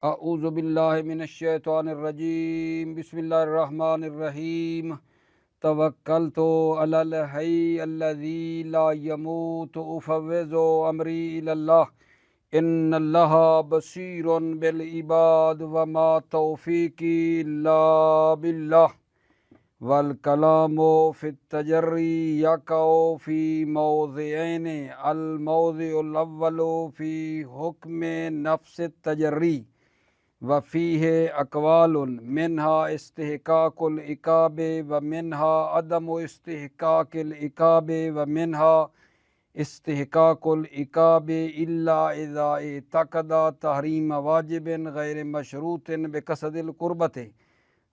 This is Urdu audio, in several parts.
اعوذ باللہ من الشیطان الرجیم، بسم اللہ الرحمن الرحیم۔ توکلت علی الحی الذی لا یموت افوض امری الی اللہ ان اللہ بصیر بالعباد وما توفیقی الا باللہ۔ والکلام فی التجری یقع فی موضعین، الموضع الاول فی حکم نفس التجری وفیہ اقوال منہا استحقاق العقاب ومنہا عدم استحقاق العقاب ومنہا استحقاق العقاب الا اذا اعتقد تحریم واجب غیر مشروط بقصد القربۃ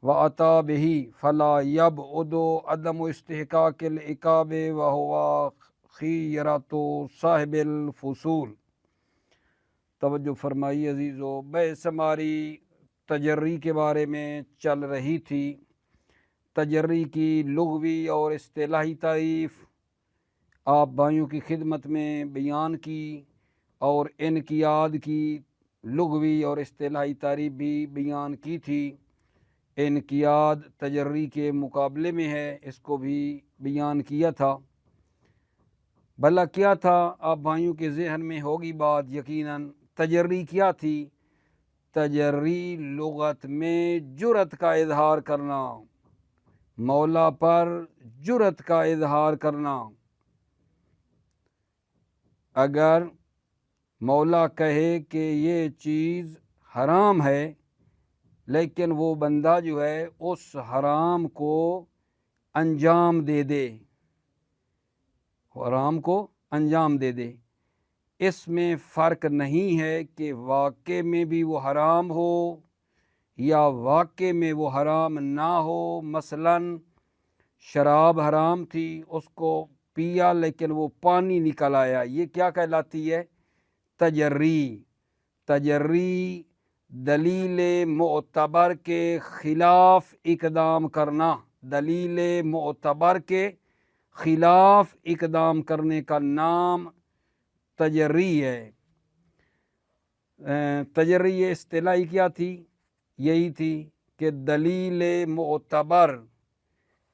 واتى به فلا يبعد عدم استحقاق العقاب وهو خیرۃ صاحب الفصول۔ توجہ فرمائی عزیزو، بحث ہماری تجری کے بارے میں چل رہی تھی۔ تجری کی لغوی اور اصطلاحی تعریف آپ بھائیوں کی خدمت میں بیان کی، اور انقیاد کی لغوی اور اصطلاحی تعریف بھی بیان کی تھی۔ انقیاد تجری کے مقابلے میں ہے، اس کو بھی بیان کیا تھا۔ بھلا کیا تھا؟ آپ بھائیوں کے ذہن میں ہوگی بات یقیناً۔ تجری کیا تھی؟ تجری لغت میں جرأت کا اظہار کرنا، مولا پر جرأت کا اظہار کرنا۔ اگر مولا کہے کہ یہ چیز حرام ہے، لیکن وہ بندہ جو ہے اس حرام کو انجام دے دے، حرام کو انجام دے دے، اس میں فرق نہیں ہے کہ واقع میں بھی وہ حرام ہو یا واقع میں وہ حرام نہ ہو۔ مثلاً شراب حرام تھی، اس کو پیا لیکن وہ پانی نکل آیا، یہ کیا کہلاتی ہے؟ تجری۔ تجری دلیل معتبر کے خلاف اقدام کرنا، دلیل معتبر کے خلاف اقدام کرنے کا نام تجری ہے۔ تجری اصطلاحی کیا تھی؟ یہی تھی کہ دلیل معتبر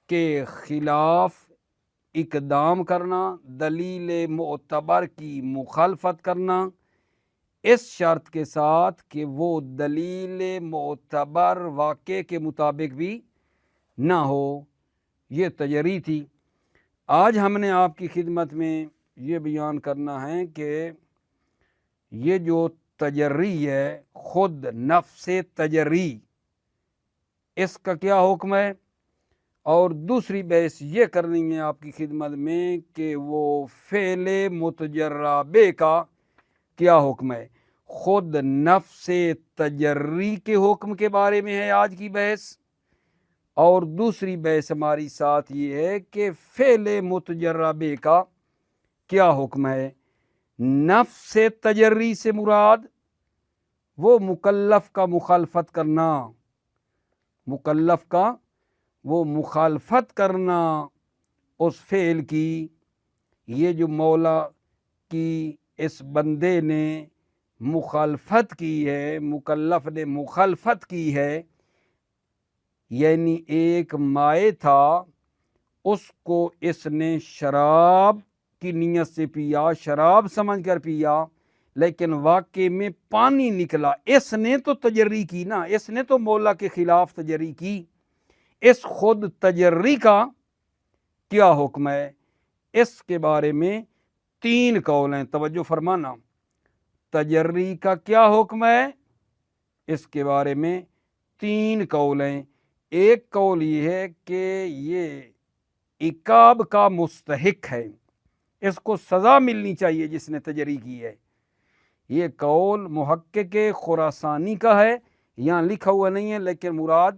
کے خلاف اقدام کرنا، دلیل معتبر کی مخالفت کرنا، اس شرط کے ساتھ کہ وہ دلیل معتبر واقع کے مطابق بھی نہ ہو، یہ تجری تھی۔ آج ہم نے آپ کی خدمت میں یہ بیان کرنا ہے کہ یہ جو تجری ہے، خود نفس تجری، اس کا کیا حکم ہے؟ اور دوسری بحث یہ کرنی ہے آپ کی خدمت میں کہ وہ فعل متجربے کا کیا حکم ہے۔ خود نفس تجری کے حکم کے بارے میں ہے آج کی بحث، اور دوسری بحث ہماری ساتھ یہ ہے کہ فعل متجربے کا کیا حکم ہے۔ نفس تجری سے مراد وہ مکلف کا مخالفت کرنا، مکلف کا وہ مخالفت کرنا اس فعل کی۔ یہ جو مولا کی اس بندے نے مخالفت کی ہے، مکلف نے مخالفت کی ہے، یعنی ایک مائع تھا، اس کو اس نے شراب کی نیت سے پیا، شراب سمجھ کر پیا، لیکن واقع میں پانی نکلا۔ اس نے تو تجری کی نا، اس نے تو مولا کے خلاف تجری کی۔ اس خود تجری کا کیا حکم ہے؟ اس کے بارے میں تین قول ہیں، توجہ فرمانا۔ تجری کا کیا حکم ہے؟ اس کے بارے میں تین قول ہیں۔ ایک قول یہ ہے کہ یہ عقاب کا مستحق ہے، اس کو سزا ملنی چاہیے جس نے تجری کی ہے۔ یہ قول محقق خراسانی کا ہے، یہاں لکھا ہوا نہیں ہے لیکن مراد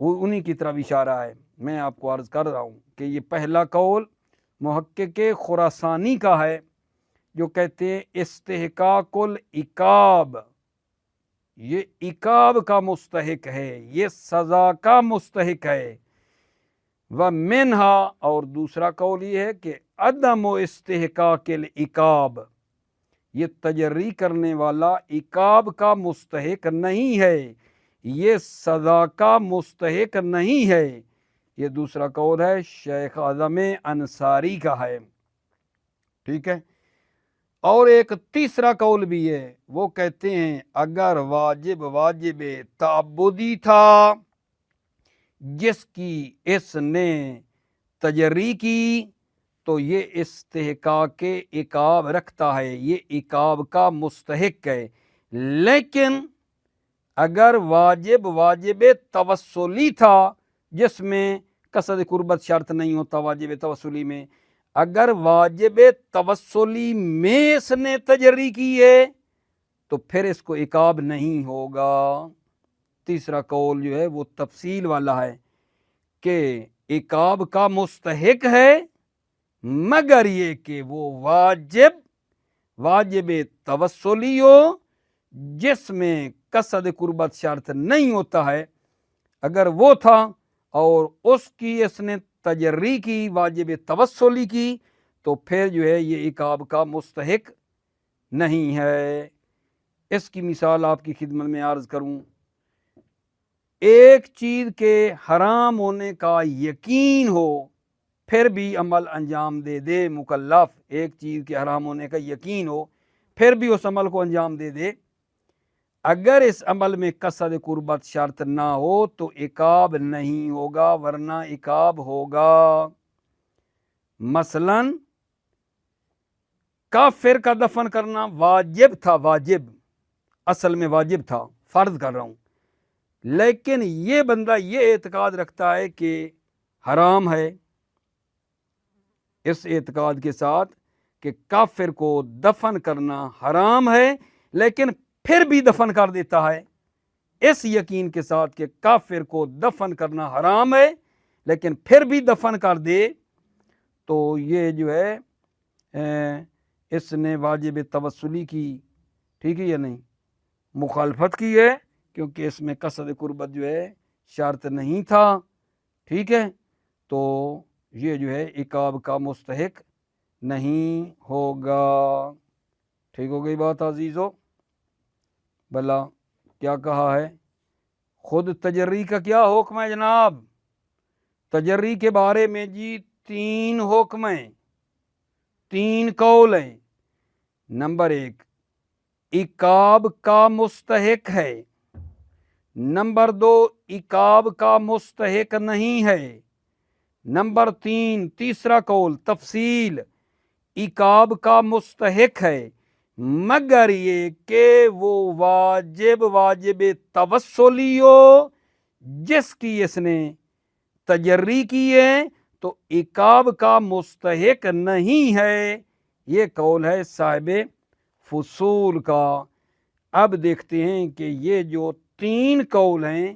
وہ انہی کی طرف اشارہ ہے۔ میں آپ کو عرض کر رہا ہوں کہ یہ پہلا قول محقق خراسانی کا ہے، جو کہتے ہیں استحقاق العقاب، یہ عقاب کا مستحق ہے، یہ سزا کا مستحق ہے۔ وَمِنْهَا، اور دوسرا قول یہ ہے کہ عدم استحقاق العقاب، یہ تجری کرنے والا عقاب کا مستحق نہیں ہے، یہ سزا کا مستحق نہیں ہے۔ یہ دوسرا قول ہے شیخ اعظم انصاری کا ہے، ٹھیک ہے۔ اور ایک تیسرا قول بھی ہے، وہ کہتے ہیں اگر واجب تعبدی تھا جس کی اس نے تجری کی تو یہ استحقاق عقاب رکھتا ہے، یہ عقاب کا مستحق ہے۔ لیکن اگر واجب توسلی تھا جس میں قصد قربت شرط نہیں ہوتا واجب توسلی میں، اگر واجب توسلی میں اس نے تجری کی ہے تو پھر اس کو عقاب نہیں ہوگا۔ تیسرا قول جو ہے وہ تفصیل والا ہے کہ عقاب کا مستحق ہے مگر یہ کہ وہ واجب توسلی ہو جس میں قصد قربت شرط نہیں ہوتا ہے، اگر وہ تھا اور اس کی اس نے تجری کی واجب توسلی کی تو پھر جو ہے یہ عقاب کا مستحق نہیں ہے۔ اس کی مثال آپ کی خدمت میں عرض کروں، ایک چیز کے حرام ہونے کا یقین ہو پھر بھی عمل انجام دے مکلف، ایک چیز کے حرام ہونے کا یقین ہو پھر بھی اس عمل کو انجام دے، اگر اس عمل میں قصد قربت شرط نہ ہو تو عقاب نہیں ہوگا ورنہ عقاب ہوگا۔ مثلا کافر کا دفن کرنا واجب تھا، اصل میں واجب تھا، فرض کر رہا ہوں، لیکن یہ بندہ یہ اعتقاد رکھتا ہے کہ حرام ہے، اس اعتقاد کے ساتھ کہ کافر کو دفن کرنا حرام ہے لیکن پھر بھی دفن کر دیتا ہے، اس یقین کے ساتھ کہ کافر کو دفن کرنا حرام ہے لیکن پھر بھی دفن کر دے تو یہ جو ہے اس نے واجب توسلی کی، ٹھیک ہے یا نہیں، مخالفت کی ہے کیونکہ اس میں قصد قربت جو ہے شرط نہیں تھا، ٹھیک ہے، تو یہ جو ہے عقاب کا مستحق نہیں ہوگا۔ ٹھیک ہو گئی بات عزیزو؟ بھلا کیا کہا ہے؟ خود تجری کا کیا حکم ہے جناب؟ تجری کے بارے میں جی 3 حکم ہیں، 3 قول ہیں۔ نمبر 1 عقاب کا مستحق ہے، نمبر 2 عقاب کا مستحق نہیں ہے، نمبر 3 تیسرا قول تفصیل عقاب کا مستحق ہے مگر یہ کہ وہ واجب توسلی ہو جس کی اس نے تجری کی ہے تو عقاب کا مستحق نہیں ہے۔ یہ قول ہے صاحب فصول کا۔ اب دیکھتے ہیں کہ یہ جو 3 قول ہیں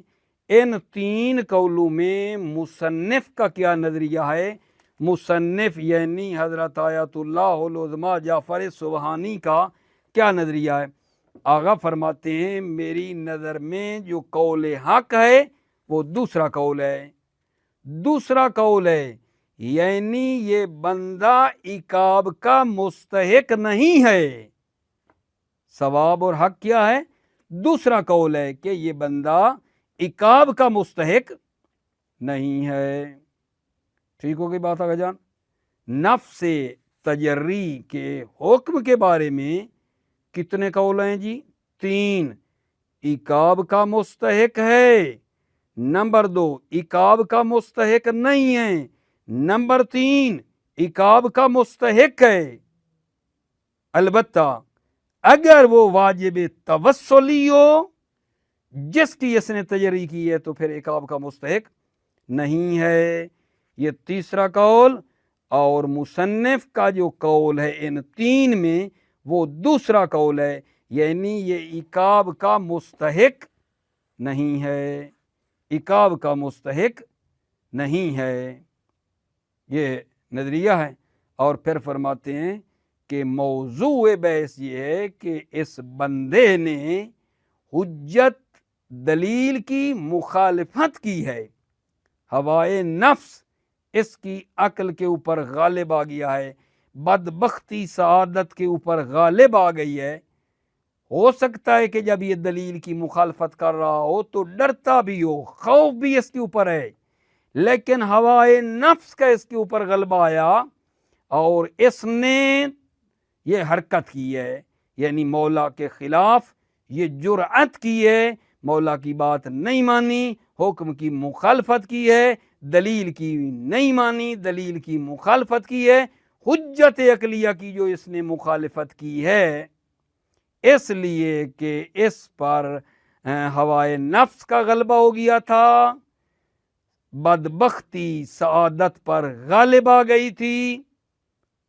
ان 3 قولوں میں مصنف کا کیا نظریہ ہے۔ مصنف یعنی حضرت آیت اللہ العظمیٰ جعفر سبحانی کا کیا نظریہ ہے؟ آغا فرماتے ہیں میری نظر میں جو قول حق ہے وہ دوسرا قول ہے، دوسرا قول ہے یعنی یہ بندہ عقاب کا مستحق نہیں ہے۔ ثواب اور حق کیا ہے؟ دوسرا قول ہے کہ یہ بندہ عقاب کا مستحق نہیں ہے۔ ٹھیک ہو گئی بات آگے جان؟ نفس تجری کے حکم کے بارے میں کتنے قول ہیں جی؟ 3 عقاب کا مستحق ہے، نمبر 2 عقاب کا مستحق نہیں ہے، نمبر 3 عقاب کا مستحق ہے، البتہ اگر وہ واجب توسلی ہو جس کی اس نے تجری کی ہے تو پھر عقاب کا مستحق نہیں ہے۔ یہ تیسرا قول، اور مصنف کا جو قول ہے ان 3 میں وہ دوسرا قول ہے یعنی یہ عقاب کا مستحق نہیں ہے، عقاب کا مستحق نہیں ہے، یہ نظریہ ہے۔ اور پھر فرماتے ہیں کہ موضوع بحث یہ ہے کہ اس بندے نے حجت دلیل کی مخالفت کی ہے، ہوائے نفس اس کی عقل کے اوپر غالب آ گیا ہے، بدبختی سعادت کے اوپر غالب آ گئی ہے. ہو سکتا ہے کہ جب یہ دلیل کی مخالفت کر رہا ہو تو ڈرتا بھی ہو, خوف بھی اس کے اوپر ہے, لیکن ہوائے نفس کا اس کے اوپر غلبہ آیا اور اس نے یہ حرکت کی ہے, یعنی مولا کے خلاف یہ جرأت کی ہے, مولا کی بات نہیں مانی, حکم کی مخالفت کی ہے, دلیل کی نہیں مانی, دلیل کی مخالفت کی ہے, حجت عقلیہ کی جو اس نے مخالفت کی ہے, اس لیے کہ اس پر ہوائے نفس کا غلبہ ہو گیا تھا, بدبختی سعادت پر غالب آ گئی تھی.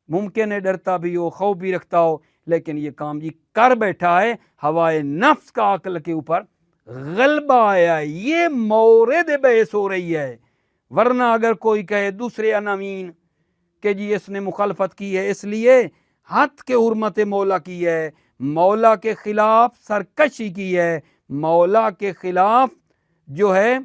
ممکن ہے ڈرتا بھی ہو, خوف بھی رکھتا ہو, لیکن یہ کام جی کر بیٹھا ہے, ہوائے نفس کا عقل کے اوپر غلبہ آیا. یہ مورد بحث ہو رہی ہے. ورنہ اگر کوئی کہے دوسرے عناوین کہ جی اس نے مخالفت کی ہے اس لیے حد کے حرمت مولا کی ہے, مولا کے خلاف سرکشی کی ہے, مولا کے خلاف جو ہے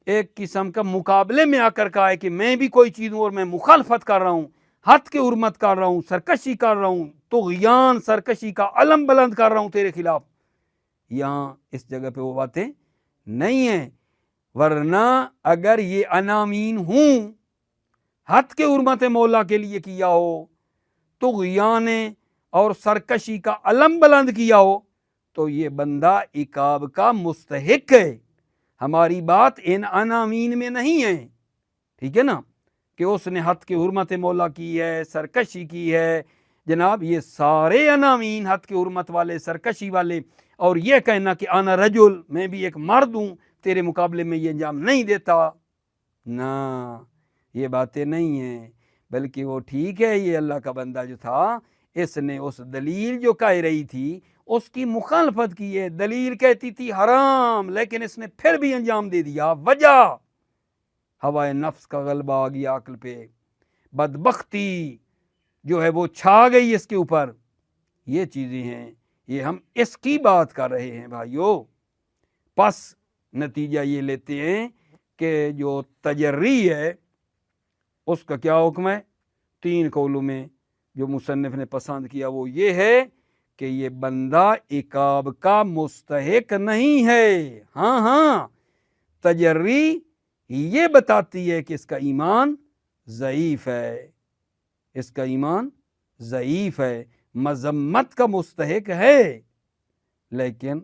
ایک قسم کا مقابلے میں آ کر کہا ہے کہ میں بھی کوئی چیز ہوں اور میں مخالفت کر رہا ہوں, حد کے حرمت کر رہا ہوں, سرکشی کر رہا ہوں, طغیان سرکشی کا علم بلند کر رہا ہوں تیرے خلاف. یہاں اس جگہ پہ وہ باتیں نہیں ہیں. ورنہ اگر یہ عناوین ہوں, حد کے حرمت مولا کے لیے کیا ہو, طغیان اور سرکشی کا علم بلند کیا ہو, تو یہ بندہ عقاب کا مستحق ہے. ہماری بات ان عناوین میں نہیں ہے, ٹھیک ہے نا, کہ اس نے حد کی حرمت مولا کی ہے, سرکشی کی ہے. جناب یہ سارے عناوین حد کی حرمت والے, سرکشی والے, اور یہ کہنا کہ انا رجل, میں بھی ایک مرد ہوں, تیرے مقابلے میں یہ انجام نہیں دیتا, نہ یہ باتیں نہیں ہیں. بلکہ وہ ٹھیک ہے, یہ اللہ کا بندہ جو تھا اس نے اس دلیل جو کہہ رہی تھی اس کی مخالفت کی ہے. دلیل کہتی تھی حرام, لیکن اس نے پھر بھی انجام دے دیا. وجہ ہوائے نفس کا غلبہ آ گیا عقل پہ, بدبختی جو ہے وہ چھا گئی اس کے اوپر. یہ چیزیں ہیں, یہ ہم اس کی بات کر رہے ہیں بھائیو. پس نتیجہ یہ لیتے ہیں کہ جو تجری ہے اس کا کیا حکم ہے؟ 3 قولوں میں جو مصنف نے پسند کیا وہ یہ ہے کہ یہ بندہ عقاب کا مستحق نہیں ہے. ہاں تجری یہ بتاتی ہے کہ اس کا ایمان ضعیف ہے, اس کا ایمان ضعیف ہے, مذمت کا مستحق ہے, لیکن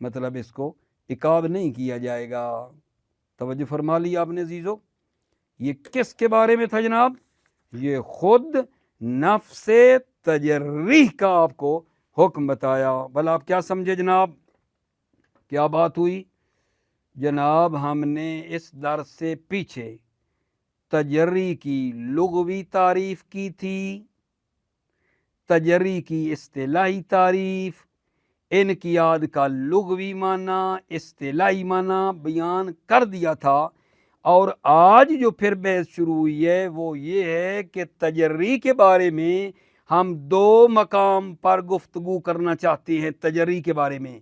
مطلب اس کو عقاب نہیں کیا جائے گا. توجہ فرما لی آپ نے عزیزو. یہ کس کے بارے میں تھا جناب؟ یہ خود نفس تجریح کا آپ کو حکم بتایا. بھلا آپ کیا سمجھے جناب؟ کیا بات ہوئی جناب؟ ہم نے اس درس سے پیچھے تجری کی لغوی تعریف کی تھی, تجری کی اصطلاحی تعریف, انقیاد کا لغوی معنی, اصطلاحی معنی بیان کر دیا تھا. اور آج جو پھر بحث شروع ہوئی ہے وہ یہ ہے کہ تجری کے بارے میں ہم 2 مقام پر گفتگو کرنا چاہتے ہیں. تجری کے بارے میں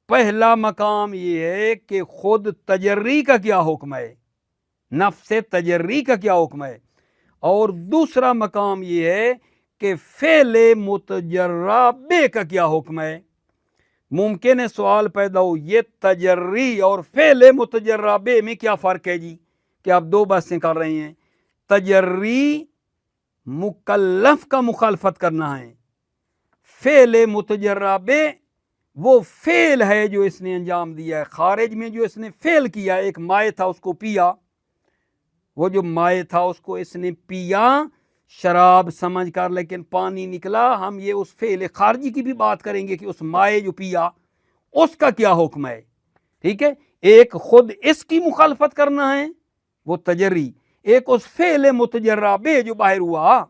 پہلا مقام یہ ہے کہ خود تجری کا کیا حکم ہے, نفس تجری کا کیا حکم ہے, اور دوسرا مقام یہ ہے کہ فعل متجرہ بے کا کیا حکم ہے. ممکن ہے سوال پیدا ہو یہ تجری اور فعل متجرہ بے میں کیا فرق ہے جی, کہ آپ 2 بحثیں کر رہے ہیں. تجری مکلف کا مخالفت کرنا ہے, فعل متجرہ بے وہ فعل ہے جو اس نے انجام دیا ہے. خارج میں جو اس نے فعل کیا, ایک مائع تھا اس کو پیا, وہ جو مائع تھا اس کو اس نے پیا شراب سمجھ کر, لیکن پانی نکلا. ہم یہ اس فعل خارجی کی بھی بات کریں گے کہ اس مائع جو پیا اس کا کیا حکم ہے. ٹھیک ہے, ایک خود اس کی مخالفت کرنا ہے وہ تجری, ایک اس فعل متجرہ بے جو باہر ہوا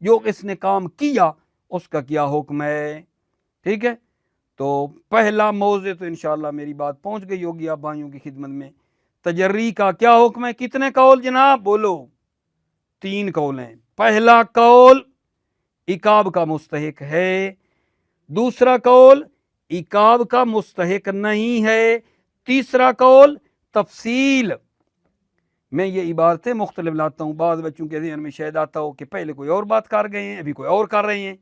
جو اس نے کام کیا اس کا کیا حکم ہے. ٹھیک ہے, تو پہلا موضوع تو انشاءاللہ میری بات پہنچ گئی ہوگی آپ بھائیوں کی خدمت میں. تجری کا کیا حکم ہے؟ کتنے قول جناب بولو؟ 3 قول ہیں. پہلا قول عقاب کا مستحق ہے, دوسرا قول عقاب کا مستحق نہیں ہے, تیسرا قول تفصیل میں یہ عبارتیں مختلف لاتا ہوں، بعض بچوں کے ذہن میں شاید آتا ہو کہ پہلے کوئی اور بات کر گئے ہیں، ابھی کوئی اور کر رہے ہیں،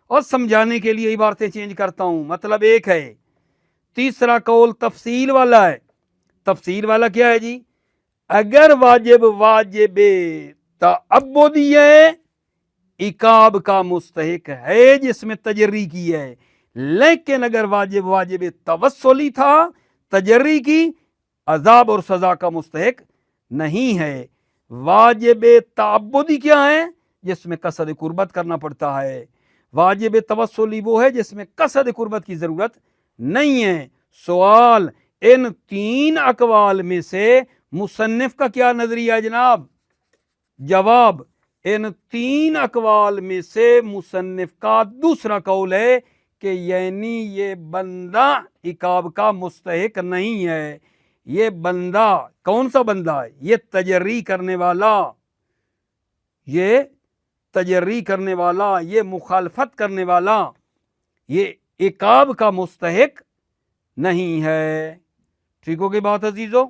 اور سمجھانے کے لیے عبارتیں چینج کرتا ہوں، مطلب ایک ہے۔ تیسرا قول تفصیل والا ہے۔ تفصیل والا کیا ہے جی؟ اگر واجب تعبدی ہے، عقاب کا مستحق ہے جس میں تجری کی ہے، لیکن اگر واجب توسلی تھا، تجری کی، عذاب اور سزا کا مستحق نہیں ہے۔ واجب تعبدی کیا ہے؟ جس میں قصد قربت کرنا پڑتا ہے۔ واجب توسلی وہ ہے جس میں قصد قربت کی ضرورت نہیں ہے۔ سوال، ان تین اقوال میں سے مصنف کا کیا نظریہ ہے جناب؟ جواب، ان تین اقوال میں سے مصنف کا دوسرا قول ہے کہ یعنی یہ بندہ عقاب کا مستحق نہیں ہے۔ یہ بندہ کون سا بندہ ہے؟ یہ تجری کرنے والا، یہ تجری کرنے والا، یہ مخالفت کرنے والا، یہ عقاب کا مستحق نہیں ہے۔ ٹھیک ہوگی بات عزیزو؟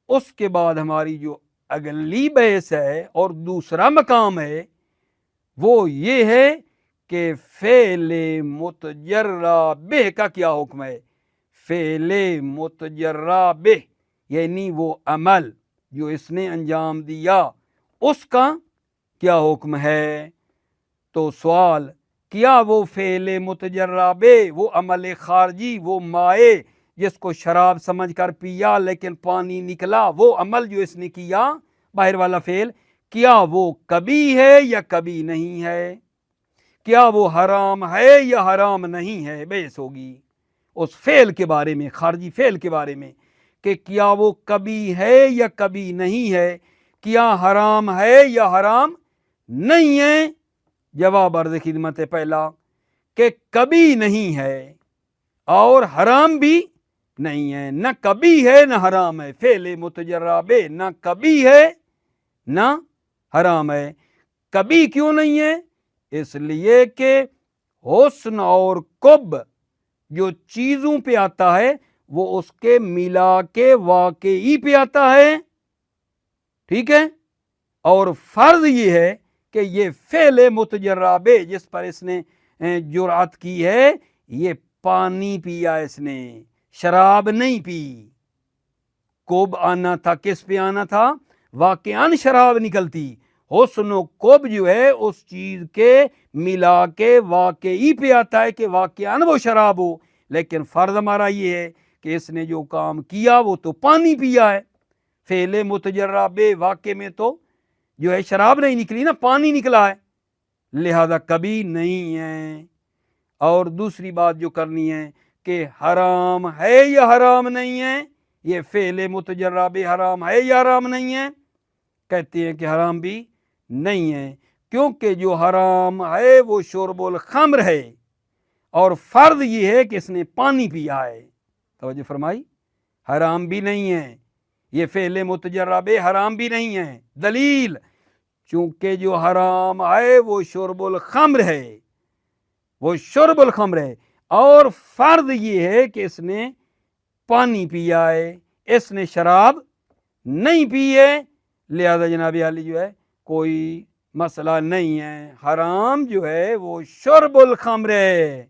اس کے بعد ہماری جو اگلی بحث ہے اور دوسرا مقام ہے وہ یہ ہے کہ فعل متجرہ بہ کا کیا حکم ہے۔ فعل متجرہ بہ یعنی وہ عمل جو اس نے انجام دیا، اس کا کیا حکم ہے؟ تو سوال، کیا وہ فعل متجرہ بہ، وہ عمل خارجی، وہ مائع جس کو شراب سمجھ کر پیا لیکن پانی نکلا، وہ عمل جو اس نے کیا، باہر والا فعل، کیا وہ کبھی ہے یا کبھی نہیں ہے؟ کیا وہ حرام ہے یا حرام نہیں ہے؟ بحث ہوگی اس فعل کے بارے میں، خارجی فعل کے بارے میں، کہ کیا وہ کبھی ہے یا کبھی نہیں ہے، کیا حرام ہے یا حرام نہیں ہے؟ جواب عرض خدمت ہے پہلا کہ کبھی نہیں ہے اور حرام بھی نہیں ہے۔ نہ کبھی ہے نہ حرام ہے۔ فعل متجرہ بہ نہ کبھی ہے نہ حرام ہے۔ کبھی کیوں نہیں ہے؟ اس لیے کہ حسن اور قب جو چیزوں پہ آتا ہے وہ اس کے ملا کے واقعی پہ آتا ہے، ٹھیک ہے؟ اور فرض یہ ہے کہ یہ فعل متجرہ بہ جس پر اس نے جرأت کی ہے، یہ پانی پیا، اس نے شراب نہیں پی۔ کوب آنا تھا، کس پہ آنا تھا؟ واقعاً شراب نکلتی۔ حسن و کوب جو ہے اس چیز کے ملا کے واقعی پہ آتا ہے کہ واقعاً وہ شراب ہو، لیکن فرض ہمارا یہ ہے کہ اس نے جو کام کیا وہ تو پانی پیا ہے۔ فعل متجرہ بہ واقع میں تو جو ہے شراب نہیں نکلی نا، پانی نکلا ہے، لہذا کبھی نہیں ہے۔ اور دوسری بات جو کرنی ہے کہ حرام ہے یا حرام نہیں ہے، یہ فعل متجرہ بہ حرام ہے یا حرام نہیں ہے؟ کہتے ہیں کہ حرام بھی نہیں ہے، کیونکہ جو حرام ہے وہ شرب الخمر ہے، اور فرض یہ ہے کہ اس نے پانی پیا ہے۔ توجہ فرمائی؟ حرام بھی نہیں ہے، یہ فعل متجرہ بہ حرام بھی نہیں ہے۔ دلیل، چونکہ جو حرام ہے وہ شرب الخمر ہے، وہ شرب الخمر ہے، اور فرض یہ ہے کہ اس نے پانی پیا ہے، اس نے شراب نہیں پی ہے، لہذا جناب عالی جو ہے کوئی مسئلہ نہیں ہے۔ حرام جو ہے وہ شرب الخمر ہے،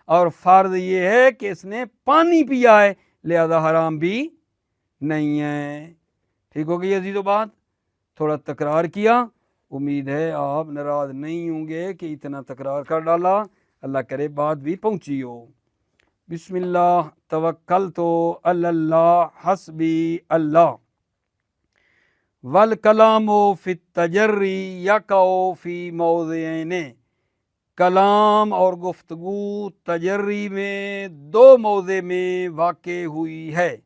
اور فرض یہ ہے کہ اس نے پانی پیا ہے، لہذا حرام بھی نہیں ہے۔ ٹھیک ہو گئی عزیزو بات؟ تھوڑا تکرار کیا، امید ہے آپ ناراض نہیں ہوں گے کہ اتنا تکرار کر ڈالا، اللہ کرے بات بھی پہنچی ہو۔ بسم اللہ توکلت علی اللہ حسبی اللہ۔ والکلام فی التجری یقع فی موضعین، کلام اور گفتگو تجری میں دو موضع میں واقع ہوئی ہے۔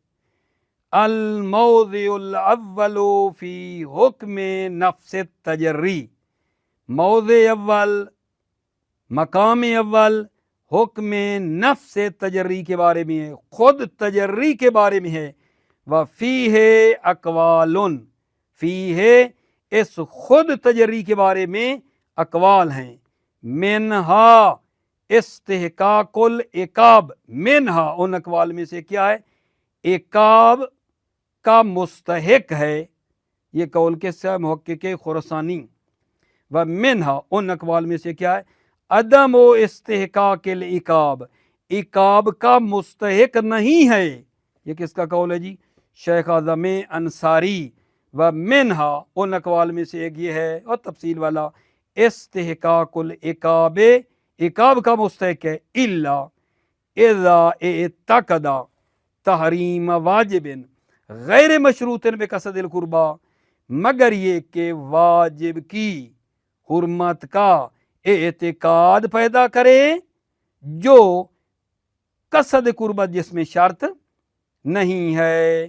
الموضع الاول فی حکم نفس التجری، موضع اول، مقام اول حکم نفس تجری کے بارے میں ہے، خود تجری کے بارے میں ہے۔ وفیہ اقوال، فیہ اس خود تجری کے بارے میں اقوال ہیں۔ منہا استحقاق العقاب، منہا ان اقوال میں سے کیا ہے؟ عقاب کا مستحق ہے، یہ قول کس سے؟ محقق خراسانی۔ و منہا، ان اقوال میں سے کیا ہے؟ عدم و استحقاق العقاب، عقاب کا مستحق نہیں ہے۔ یہ کس کا قول ہے جی؟ شیخ اعظم انصاری۔ و منہا، ان اقوال میں سے ایک یہ ہے اور تفصیل والا، استحقاق العقاب، عقاب کا مستحق ہے، الا اذا اعتقد تحریم واجب غیر مشروط بقصد القربہ، مگر یہ کہ واجب کی حرمت کا اعتقاد پیدا کرے جو قصد قربت جس میں شرط نہیں ہے،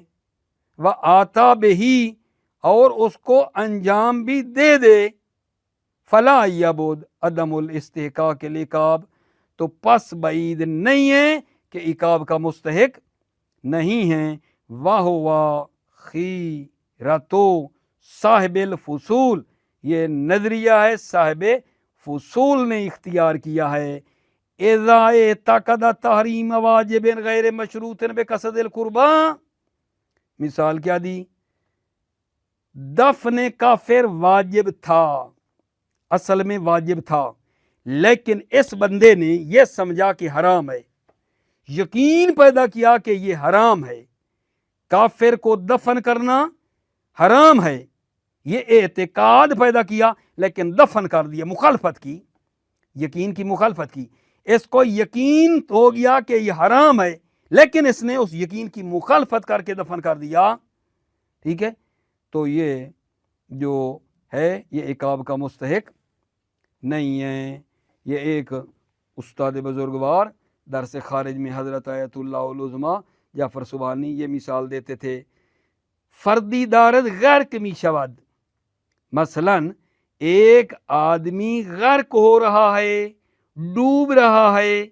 وہ آتا بہی، اور اس کو انجام بھی دے دے، فلا یبعد عدم الاستحقاق العقاب، تو پس بعید نہیں ہے کہ عقاب کا مستحق نہیں ہے۔ وَهُوَ خِيرَةُ صاحب الفصول، یہ نظریہ ہے صاحب فصول نے اختیار کیا ہے۔ اذا اعتقد تحریم واجب غیر مشروط بقصد القربہ، مثال کیا دی؟ دفن کافر واجب تھا، اصل میں واجب تھا، لیکن اس بندے نے یہ سمجھا کہ حرام ہے، یقین پیدا کیا کہ یہ حرام ہے، کافر کو دفن کرنا حرام ہے، یہ اعتقاد پیدا کیا لیکن دفن کر دیا، مخالفت کی، یقین کی مخالفت کی۔ اس کو یقین ہو گیا کہ یہ حرام ہے، لیکن اس نے اس یقین کی مخالفت کر کے دفن کر دیا، ٹھیک ہے، تو یہ جو ہے یہ عقاب کا مستحق نہیں ہے۔ یہ ایک استاد بزرگوار درس خارج میں حضرت آیت اللہ العظمیٰ جعفر سبحانی یہ مثال دیتے تھے، فردی دارد غرق می شود، مثلا ایک آدمی غرق ہو رہا ہے، ڈوب رہا ہے،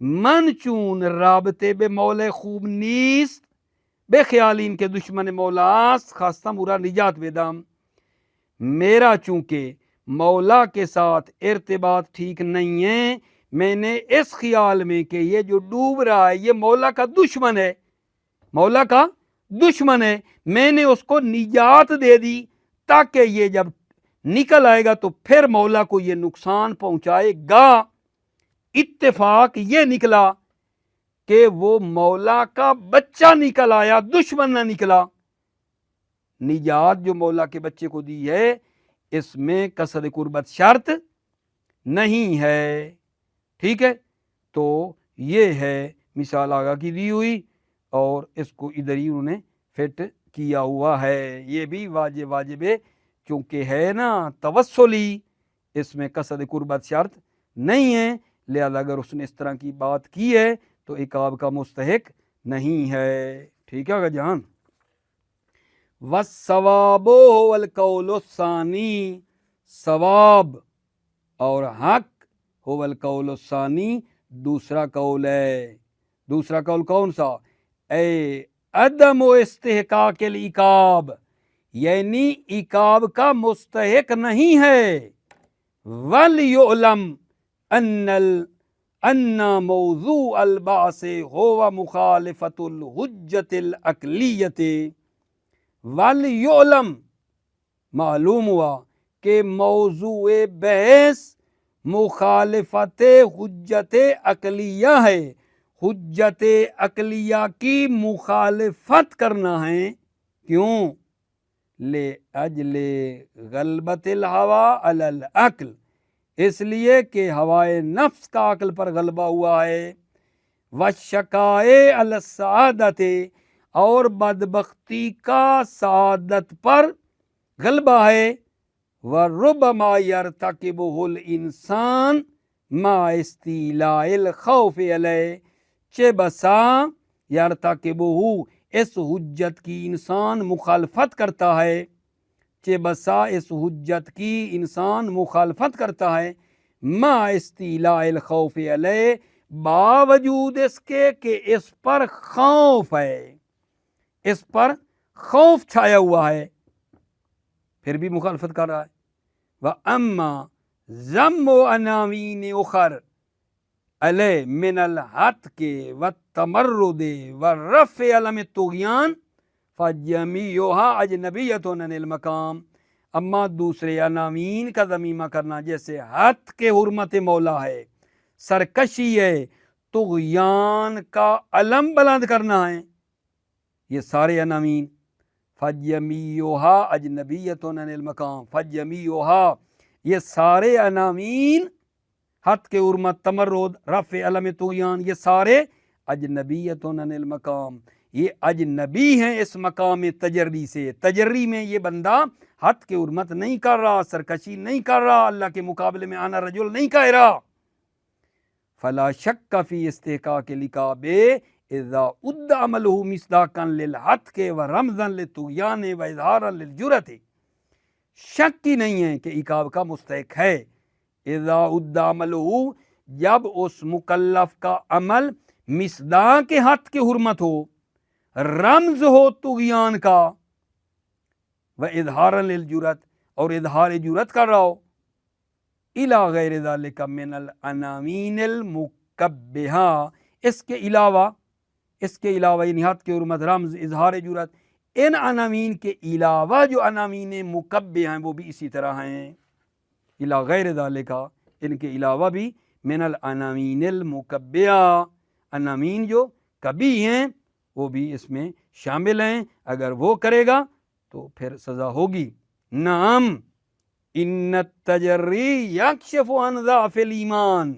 من چون رابطے بے مولا خوب نیست، بے خیالین کے دشمن مولاست خواستم او را نجات بدم، میرا چونکہ مولا کے ساتھ ارتباط ٹھیک نہیں ہے، میں نے اس خیال میں کہ یہ جو ڈوب رہا ہے یہ مولا کا دشمن ہے، مولا کا دشمن ہے، میں نے اس کو نجات دے دی تاکہ یہ جب نکل آئے گا تو پھر مولا کو یہ نقصان پہنچائے گا۔ اتفاق یہ نکلا کہ وہ مولا کا بچہ نکل آیا، دشمن نہ نکلا۔ نجات جو مولا کے بچے کو دی ہے اس میں قصد قربت شرط نہیں ہے، ٹھیک ہے، تو یہ ہے مثال آگاہ کی دی ہوئی، اور اس کو ادھر ہی انہوں نے فٹ کیا ہوا ہے۔ یہ بھی واجب ہے چونکہ ہے نا توسلی، اس میں قصد قربت شرط نہیں ہے، لہذا اگر اس نے اس طرح کی بات کی ہے تو عقاب کا مستحق نہیں ہے، ٹھیک ہے جان۔ والثواب هو القول الثانی، ثواب اور حق هو القول الثانی دوسرا قول ہے۔ دوسرا قول کون سا؟ اے عدم و استحقاق العقاب، یعنی عقاب کا مستحق نہیں ہے۔ وَلْيُعْلَمْ ان موضوع البعث هو مخالفت الحجت العقلیت، وَلْيُعْلَمْ معلوم ہوا کہ موضوع بحث مخالفت حجت عقلیہ ہے، حجت عقلیہ کی مخالفت کرنا ہے، کیوں؟ لِأَجْلِ غلبت الہویٰ علی العقل، اس لیے کہ ہوائے نفس کا عقل پر غلبہ ہوا ہے، وَالشَّقَاءِ علی السعادۃ، اور بدبختی کا سعادت پر غلبہ ہے، وَرُبَّمَا يَرْتَكِبُهُ الْإِنسان مَعَ اسْتِيلَاءِ الْخَوْفِ عَلَيْهِ، چہ بسا يَرْتَكِبُهُ، اس حجت کی انسان مخالفت کرتا ہے، چہ بسا اس حجت کی انسان مخالفت کرتا ہے، مَعَ اسْتِيلَاءِ الْخَوْفِ عَلَيْهِ، باوجود اس کے کہ اس پر خوف ہے، اس پر خوف چھایا ہوا ہے، پھر بھی مخالفت کر رہا ہے۔ وَأَمَّا ذَمُّ عَنَاوِينِ أُخَرَ عَلَيْهِ مِنَ الْحَتْكِ وَالتَّمَرُّدِ وَالرَّفْعِ عَلَمِ الطُّغْيَانِ فجمیعها اجنبیۃ عن المقام، اما دوسرے عناوین کا ضمیمہ کرنا جیسے حد کے حرمت مولا ہے، سرکشی ہے، طغیان کا علم بلند کرنا ہے، یہ سارے عناوین فجمیعها اجنبیۃ عن المقام، فجمیعها یہ سارے عناوین، حد کے حرمت، تمرد، رفع علم طغیان، یہ سارے اجنبیۃ عن المقام، یہ اجنبی ہیں اس مقام تجری سے۔ تجری میں یہ بندہ حد کے حرمت نہیں کر رہا، سرکشی نہیں کر رہا، اللہ کے مقابلے میں انا رجل نہیں کہہ رہا۔ فلا شک فی استحقاق العقاب اذا اد عملہ مصداقا للحد و رمزا للطغیان و اظہارا للجرأۃ، شک ہی نہیں ہے کہ عقاب کا مستحق ہے۔ اذا اد عملہ، جب اس مکلف کا عمل مصداق حد کے حرمت ہو، رمز ہو طغیان کا، و اظہارا للجرأۃ اور اظہار جرأت کر رہا ہو، الی غیر ذالک من العناوین المقبحہ، اس کے علاوہ یعنی حد کے حرمت، رمز، اظہار جرأت، ان عناوین کے علاوہ جو عناوین مقبح ہیں وہ بھی اسی طرح ہیں، الی غیر ذالک، ان کے علاوہ بھی من العناوین المقبحہ، عناوین جو کبھی ہیں وہ بھی اس میں شامل ہیں، اگر وہ کرے گا تو پھر سزا ہوگی۔ نعم ان التجری یکشف عن ضعف الایمان،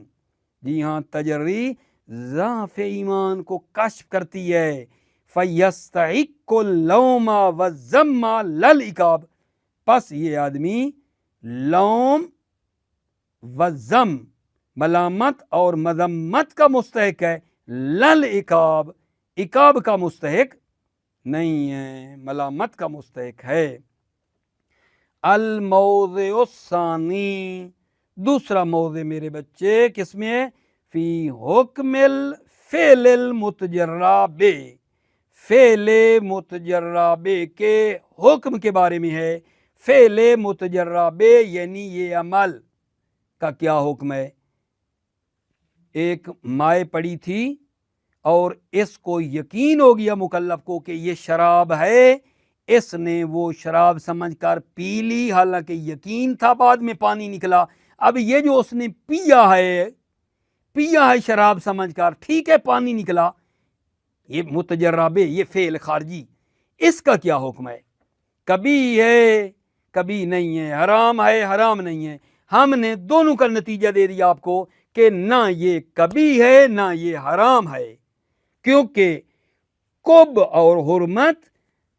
جی ہاں تجری ضعف ایمان کو کشف کرتی ہے۔ فیستحق اللوم والذم لا العقاب، پس یہ آدمی لوم والذم، ملامت اور مذمت کا مستحق ہے، لا العقاب، عقاب کا مستحق نہیں ہے، ملامت کا مستحق ہے۔ الموضع الثانی، دوسرا موضع میرے بچے کس میں ہے؟ فی حکم الفعل المتجرہ بہ، فعل متجرہ بہ کے حکم کے بارے میں ہے۔ فعل متجرہ بہ یعنی یہ عمل کا کیا حکم ہے؟ ایک مائع پڑی تھی اور اس کو یقین ہو گیا مکلف کو کہ یہ شراب ہے، اس نے وہ شراب سمجھ کر پی لی، حالانکہ یقین تھا، بعد میں پانی نکلا۔ اب یہ جو اس نے پیا ہے شراب سمجھ کر، ٹھیک ہے پانی نکلا، یہ متجرہ بہ، یہ فعل خارجی، اس کا کیا حکم ہے؟ کبھی ہے کبھی نہیں ہے، حرام ہے حرام نہیں ہے۔ ہم نے دونوں کا نتیجہ دے دیا آپ کو کہ نہ یہ کبھی ہے نہ یہ حرام ہے، کیونکہ قب اور حرمت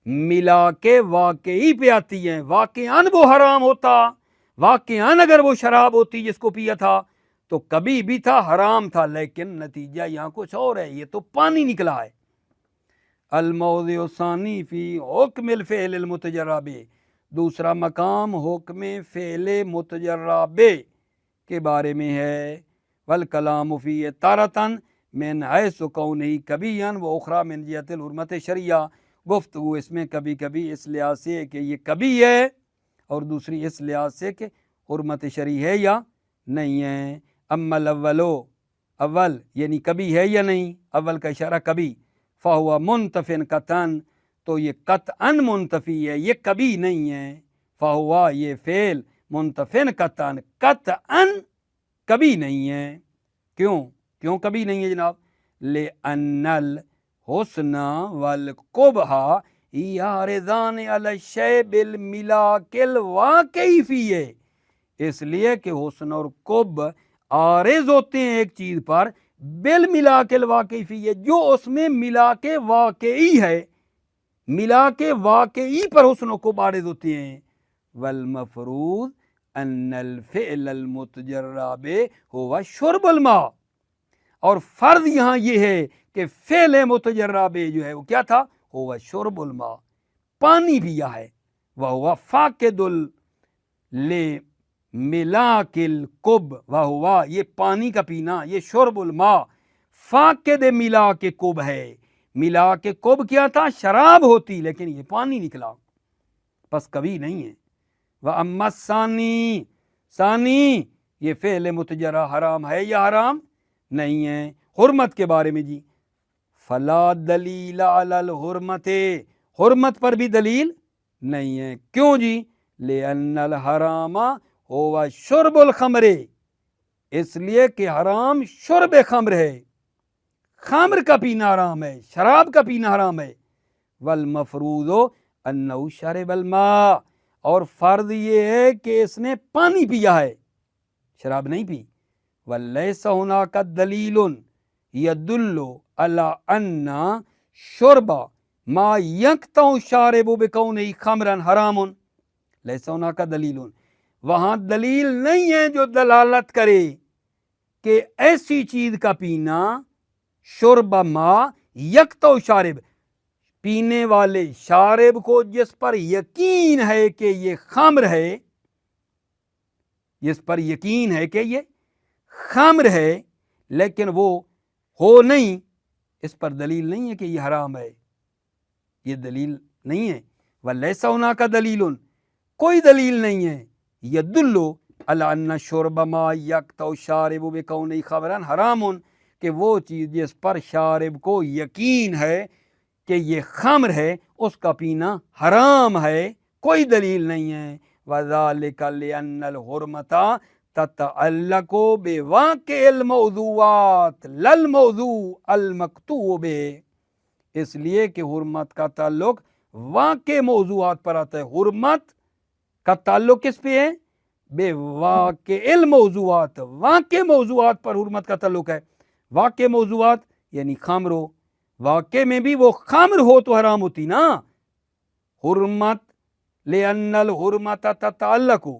ملا کے واقعی پہ آتی ہیں۔ واقعاً وہ حرام ہوتا، واقعاً اگر وہ شراب ہوتی جس کو پیا تھا تو کبھی بھی تھا، حرام تھا، لیکن نتیجہ یہاں کچھ اور ہے، یہ تو پانی نکلا ہے۔ الموضع الثانی فی حکم الفعل المتجرہ بہ، دوسرا مقام حکم فعل متجرہ بہ کے بارے میں ہے۔ والکلام فی تارتن من حیث کونہ کبھیا و اخری من جہت الحرمت شرعیہ، گفتگو اس میں کبھی کبھی اس لحاظ سے کہ یہ کبھی ہے اور دوسری اس لحاظ سے کہ حرمت شرعی ہے یا نہیں ہے۔ اما الاولو، اول یعنی کبھی ہے یا نہیں، اول کا اشارہ کبھی، فہو منتفن قطعاً، تو یہ قطعاً منتفی ہے، یہ کبھی نہیں ہے۔ فہو یہ فعل منتفن قطعاً، قطعاً کبھی نہیں ہے۔ کیوں کبھی نہیں ہے جناب؟ لِأَنَّ الْحُسْنَ وَالْقُبْحَ یعرضان علی الشیء بالملاک الواقعی فیہ، اس لیے کہ حسن اور قبح عارض ہوتے ہیں ایک چیز پر بالملاک الواقعی فیہ، جو اس میں ملاک واقعی ہے، ملاک واقعی پر حسن و قبح عارض ہوتے ہیں۔ والمفروض ان الفعل المتجرہ بہ ہوا شرب الماء، اور فرض یہاں یہ ہے کہ فعل متجرہ بہ جو ہے وہ کیا تھا؟ ہوا شرب الماء، پانی پیا ہے، وہوا فاقد لملاک القبح، وہوا یہ پانی کا پینا، یہ شرب الماء فاقد ملاک قبح ہے۔ ملاک قبح کیا تھا؟ شراب ہوتی، لیکن یہ پانی نکلا، پس کبھی نہیں ہے۔ وَأَمَّا الثَّانِي، ثانی یہ فعل متجرہ حرام ہے یا حرام نہیں ہے؟ حرمت کے بارے میں جی، فلا دلیل علی الحرمت، حرمت پر بھی دلیل نہیں ہے. کیوں جی؟ لِأَنَّ الْحَرَامَ هُوَ شُرْبُ الْخَمْرِ، اس لیے کہ حرام شرب خمر ہے، خمر کا پینا حرام ہے، شراب کا پینا حرام ہے. والمفروض انہ شرب الماء، اور فرض یہ ہے کہ اس نے پانی پیا ہے، شراب نہیں پی. ولیس ہناک دلیل یدل علی ان شرب ما یقطع الشارب بکونہ خمرا حرام. لیس ہناک دلیل، وہاں دلیل نہیں ہے جو دلالت کرے کہ ایسی چیز کا پینا شرب ما یقطع الشارب، پینے والے شارب کو جس پر یقین ہے کہ یہ خمر ہے، جس پر یقین ہے کہ یہ خمر ہے لیکن وہ ہو نہیں، اس پر دلیل نہیں ہے کہ یہ حرام ہے، یہ دلیل نہیں ہے. وَلَيْسَ هُنَاكَ دلیل، کوئی دلیل نہیں ہے یدل علی ان شرب ما یقطع الشارب بکونہ خمرا حرام، کہ وہ چیز جس پر شارب کو یقین ہے کہ یہ خمر ہے اس کا پینا حرام ہے، کوئی دلیل نہیں ہے. وَذَلِكَ لِأَنَّ الْحُرْمَةَ تتعلق بواقع الموضوعات لا الموضوع المقطوع به، اس لیے کہ حرمت کا تعلق واقع موضوعات پر آتا ہے. حرمت کا تعلق کس پہ ہے؟ بواقع الموضوعات، واقع موضوعات پر حرمت کا تعلق ہے. واقع موضوعات یعنی خمر ہو، واقع میں بھی وہ خمر ہو تو حرام ہوتی نا. حرمت لِأَنَّ الْحُرْمَةَ تَتَعَلَّقُ،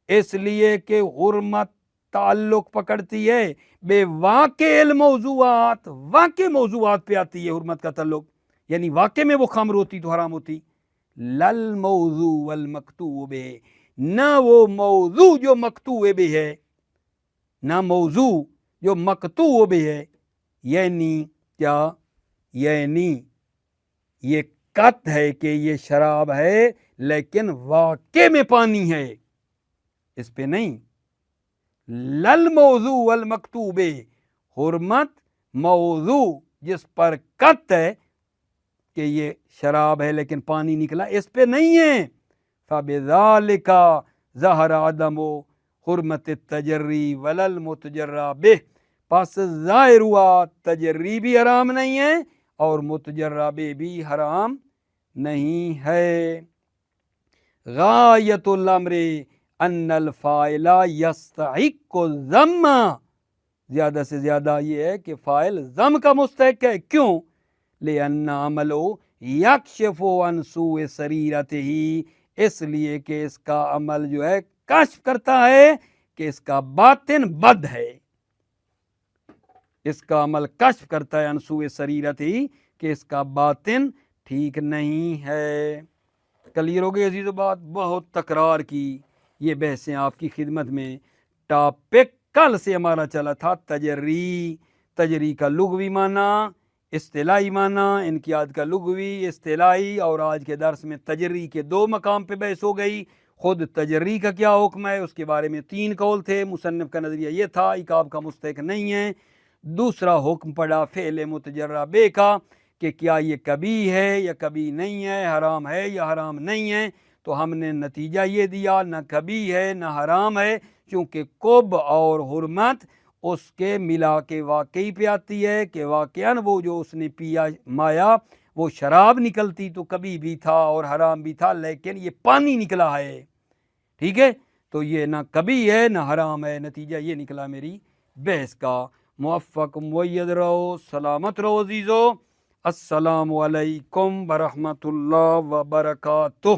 اس لیے کہ حرمت تعلق پکڑتی ہے بے واقع الموضوعات، واقع موضوعات پہ آتی ہے حرمت کا تعلق، یعنی واقع میں وہ خمر ہوتی تو حرام ہوتی. للموضوع المقطوع بہ، نہ وہ موضوع جو مقطوع بہ ہے، نہ موضوع جو مقطوع بہ ہے. یعنی کیا؟ یعنی یہ قط ہے کہ یہ شراب ہے لیکن واقع میں پانی ہے، اس پہ نہیں. للموضوع المقطوع بہ، حرمت موضوع جس پر قط ہے کہ یہ شراب ہے لیکن پانی نکلا، اس پہ نہیں ہے. فَبِذَلِكَ ظَهَرَ عَدَمُ حُرْمَةِ التَّجَرِّي وَلَا الْمُتَجَرَّى بِهِ، پس ظاہر ہوا تجری بھی حرام نہیں ہے اور متجرہ بہ بھی حرام نہیں ہے. غایت الامر ان الفاعل یستحق الذم، زیادہ سے زیادہ یہ ہے کہ فاعل ذم کا مستحق ہے. کیوں؟ لأن عملہ یکشف عن سوء سریرتہ، اس لیے کہ اس کا عمل جو ہے کشف کرتا ہے کہ اس کا باطن بد ہے، اس کا عمل کشف کرتا ہے عن سوء سریرتہ، کہ اس کا باطن ٹھیک نہیں ہے. کلیئر ہو گئی عزیزو بات؟ بہت تکرار کی یہ بحثیں آپ کی خدمت میں. ٹاپک کل سے ہمارا چلا تھا تجری، تجری کا لغوی معنی، اصطلاحی معنی، انقیاد کا لغوی اصطلاحی، اور آج کے درس میں تجری کے 2 مقام پہ بحث ہو گئی. خود تجری کا کیا حکم ہے اس کے بارے میں 3 قول تھے. مصنف کا نظریہ یہ تھا عقاب کا مستحق نہیں ہے. دوسرا حکم پڑا فعل متجرہ بہ کا، کہ کیا یہ کبھی ہے یا کبھی نہیں ہے، حرام ہے یا حرام نہیں ہے. تو ہم نے نتیجہ یہ دیا نہ کبھی ہے نہ حرام ہے، چونکہ قب اور حرمت اس کے ملا کے واقعی پہ آتی ہے کہ واقعاً وہ جو اس نے پیا مایا وہ شراب نکلتی تو کبھی بھی تھا اور حرام بھی تھا، لیکن یہ پانی نکلا ہے. ٹھیک ہے، تو یہ نہ کبھی ہے نہ حرام ہے. نتیجہ یہ نکلا میری بحث کا. موفق معید رہو، سلامت رہو عزیزو. السلام علیکم ورحمۃ اللہ وبرکاتہ.